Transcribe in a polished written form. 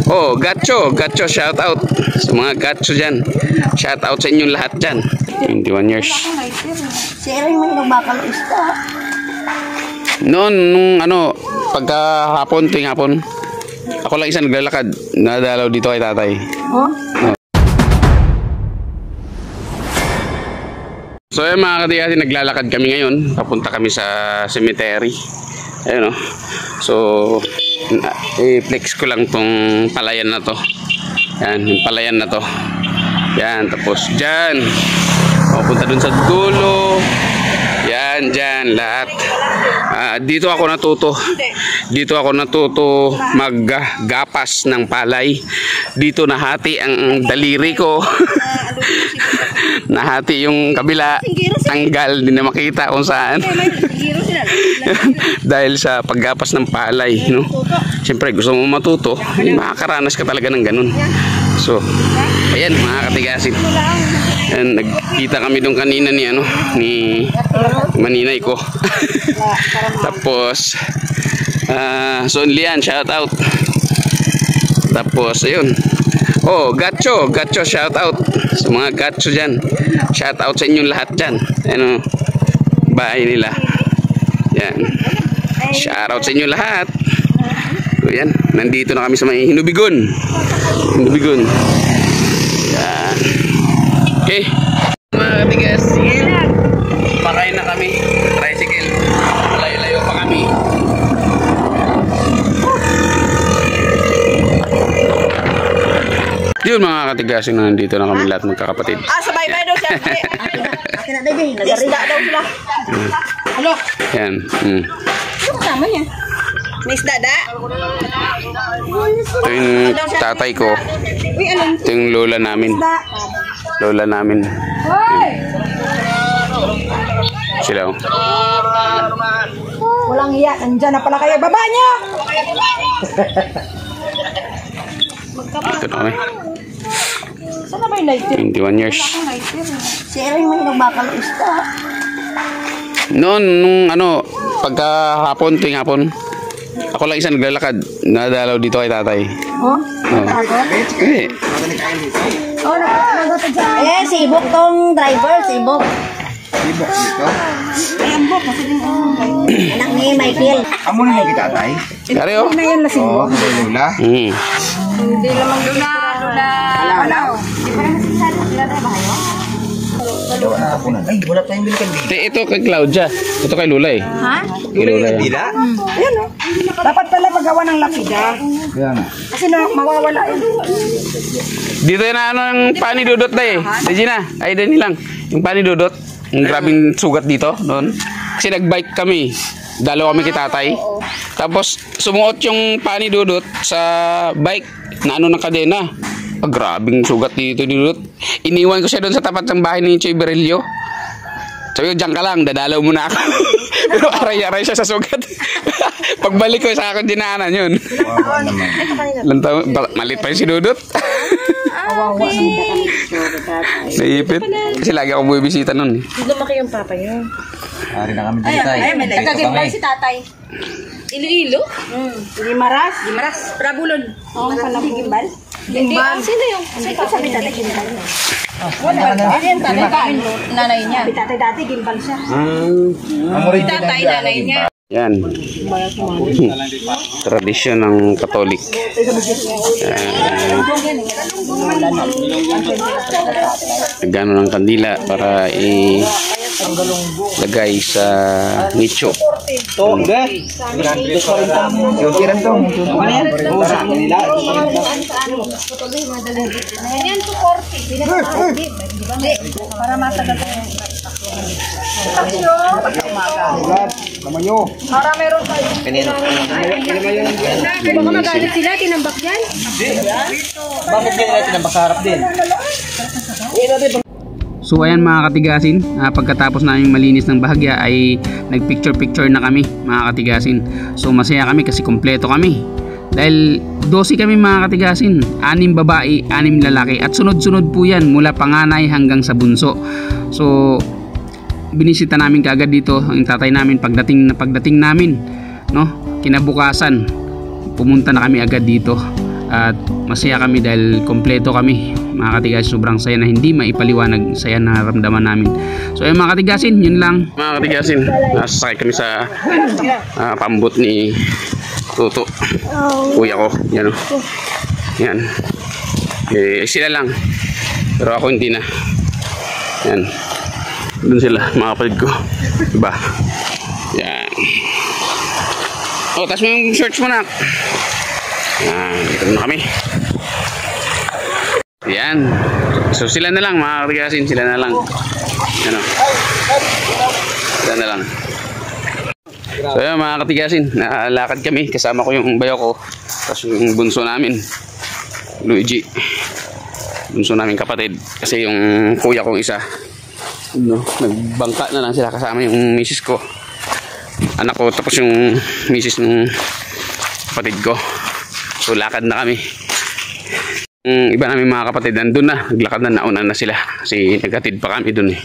Oh, Gacho, shout out sa mga Gacho dyan. Shout out sa inyong lahat dyan. 21 years. Sharing mo yung bakal isda. Noon, nung ano, pagkahapon, tuwing hapon, ako lang isa naglalakad. Nadalaw dito kay tatay. Oh? So ayun mga katigasin, naglalakad kami ngayon. Papunta kami sa cemetery. Ayun o. So, i-flex ko lang tong palayan na to. Yan, yung palayan na to. Yan, tapos dyan. Papunta dun sa dulo. Yan, dyan, lahat. Dito ako natuto. Dito ako natuto maggapas ng palay. Dito nahati ang daliri ko. Nahati yung kabila. Tanggal, hindi na makita kung saan. Dahil sa paggapas ng palay, no? Siyempre, gusto mo matuto, makakaranas ka talaga ng ganun. So, ayan mga katigasin. Ayan, nagkita kami doon kanina ni maninay ko. Tapos Sonlian, shout out. Tapos ayun. Oh, Gacho, shout out sa mga Gacho dyan. Shout out sa inyong lahat dyan. Ano, bahay nila. Yan. Shout out sa inyong lahat. So yan, nandito na kami sa may Hinubigon. Yan. Okay. Mga katigas, sige. Pakain na kami. Tricycle. Layo-layo pa kami. Yun mga katigasin na nandito na kami lahat magkakapatid. Sabay-bay daw siya. Akin na daw, nagarila daw sila. Ano? Yan. Ano kasama niya? May isda da? Ito yung tatay ko. Ito yung lola namin. Sila. Walang iya. Nandyan na pala kayo. Baba niyo! Ito na kami. Saan na ba yung lighter? 21 years. Sharing mo yung bakal isda. Noon, nung ano, pagkahapon, tuwing hapon, ako lang isa naglalakad. Nadalaw dito kay tatay. Oh? Eh. Oh, nagtatag dyan. Eh, sibok tong driver, sibok. Sibok dito? Ay, ambok. Kasi din anak ni Michael. Amo na yung tatay? Kari o? Hindi na yan lasing. Oo, lula. Hindi lamang lula. Wala. Hindi pa rin masisado. Sila na ba kayo? Dawa na ako na. Ay, wala tayong bilikan dito. Ito kay Claudia. Ito kay Lula eh. Ha? Kay Lula yan. Dila? Ayan o. Dapat pala magawa ng lapida. Kaya na. Kasi mawawala yun. Dito na ano yung pani dudot na eh. Regina, ay din lang. Yung pani dudot. Yung grabing sugat dito noon. Kasi nagbike kami. Dalawa kami kay tatay. Tapos sumuot yung pani dudot sa bike na ano ng kadena. Grabing sugat dito dudot. Iniwan ko siya doon sa tapat ng bahay ni Choy Berilio. Sabi ko, diyan ka lang, dadalaw muna ako. Pero aray-aray siya sa sugat. Pagbalik ko sa akin dinaanan yun. Malit pa yung si Dudot. Naipit. Kasi lagi ako bumibisita nun. Lumaki yung papa niyo. Ari na kami dito tayo. Ay, may nagkagimbal si tatay. Iloilo? Gimaras. Prabulon. Oo, gimbal. Gimbal. Sino yung? Sabi tatay gimbal. Wala. Yan tatay nanay niya. Tatay dati gimbal siya. Tatay nanay niya. Yan. Tradisyon ng Katolik. Nagano ng kandila para ilagay sa nicho. Yung kiran to. Ganyan to 40. Para masagal tayo. Kamayo. Para meron tayo. Kanina. Baka magalit sila, tinambak dyan. Bakit din natin ang bakaharap din? So ayan mga katigasin, pagkatapos namin malinis ng bahagya ay nagpicture-picture na kami mga katigasin. So masaya kami kasi kompleto kami. Dahil 12 kami mga katigasin, 6 babae, 6 lalaki at sunod-sunod po yan mula panganay hanggang sa bunso. So binisita namin kaagad dito ang tatay namin pagdating namin, no? Kinabukasan pumunta na kami agad dito At masaya kami dahil kompleto kami mga katigasin. Sobrang saya na hindi maipaliwanag saya na naramdaman namin. So ayun mga katigasin, yun lang mga katigasin. Nasasakay kami sa pambot ni Tuto, kuya ko. Yan o. Yan. Sila lang. Pero ako hindi na. Yan. Doon sila mga kapatid ko. Diba? Yan. Taas mo yung shorts mo na. Yan, dito na kami. Yan. So sila na lang mga katigasin, sila na lang. Ano? Sila na lang. So yan mga katigasin, nakalakad kami. Kasama ko yung bayo ko. Tapos yung bunso namin, Luigi. Bunso namin kapatid. Kasi yung kuya kong isa, no, nagbangka na lang sila kasama yung misis ko. Anak ko, tapos yung misis ng kapatid ko. So lakad na kami. Iba namin mga kapatid nandun na, naglakad na, nauna na sila kasi naghatid pa kami dun eh.